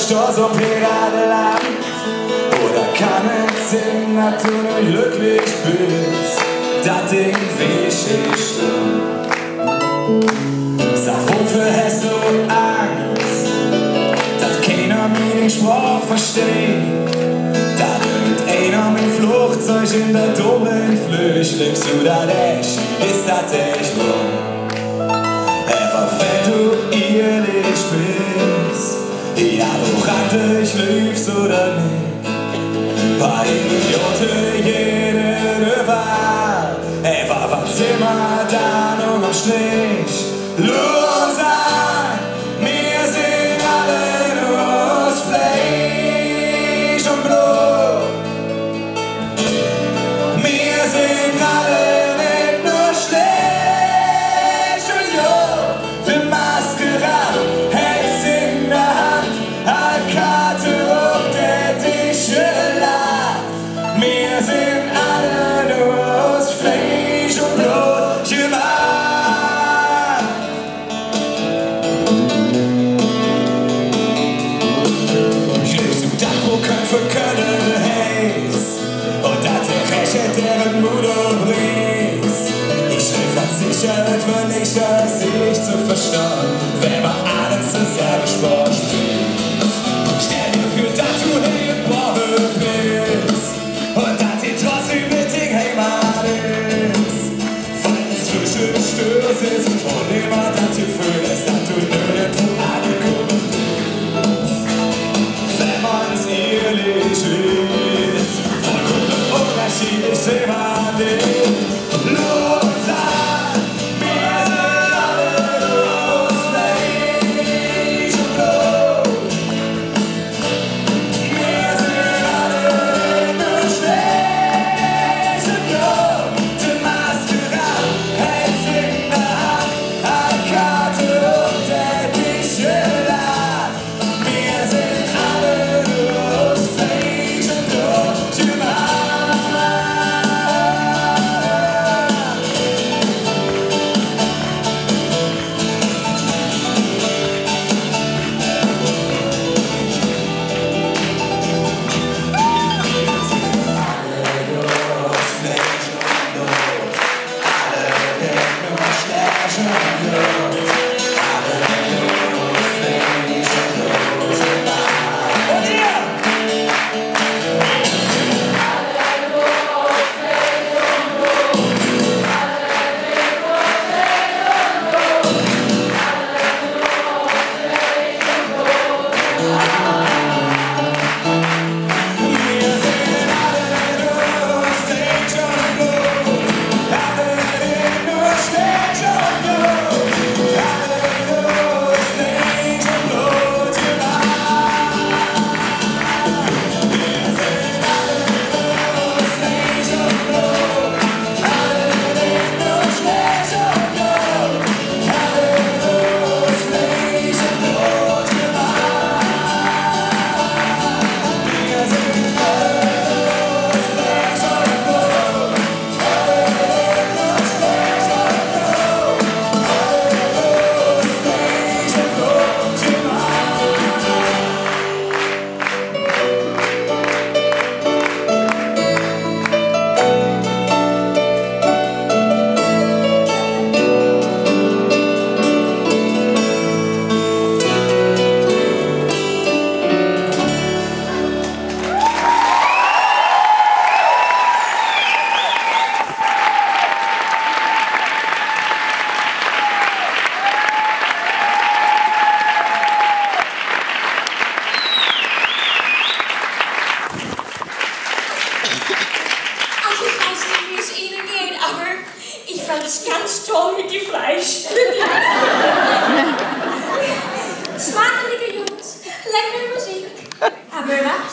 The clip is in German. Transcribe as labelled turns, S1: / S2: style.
S1: stolz auf Piratenland? Oder kann es sein, dass du nur glücklich bist? Das Ding wie ich sag, wofür hast du Angst? Dass keiner mir den Spruch versteht. Da nimmt einer mit Flugzeug in der dummen Flüchtlings du das echt? Ist das echt wahr? Aber wenn du ehrlich bist, ja, woran dich liebst oder nicht, bei Idioten jede Wahl, was immer dann unterm Strich los an. Wir sind alle nur aus Fleisch und Blut. Wir sind alle nicht nur schlecht und jung. Die Maskerade hält's in der Hand, eine Karte auf der dich lacht. Wir sind alle nur aus Fleisch und Blut gemacht. Können heiß und dass der Recht deren Mutter bringst. Ich will versichert für nicht, dass ich zu verstehen, wenn wir alle zusammen Sport spielen. Stell dir für, dass du hier geboren bist und dass dir trotzdem mit Ding Heimat ist. Weil es zwischen Stöß ist und immer dass du fühlst, dass du nirgendwo angekommen bist. Wenn man's ehrlich ist, vollkommen unterschiedlich sehen wir nicht. Los an, wir sind alle nur aus Fleisch und Blut. Wir sind alle nur schlecht und jung. Die Maskerade hält's in der Hand, eine Karte und der dich lacht. Wir sind alle nur aus Fleisch und Blut gemacht.
S2: Ich fand es ganz toll mit dem Fleisch. Smakelige Jungs, leckere Musik. Aber was?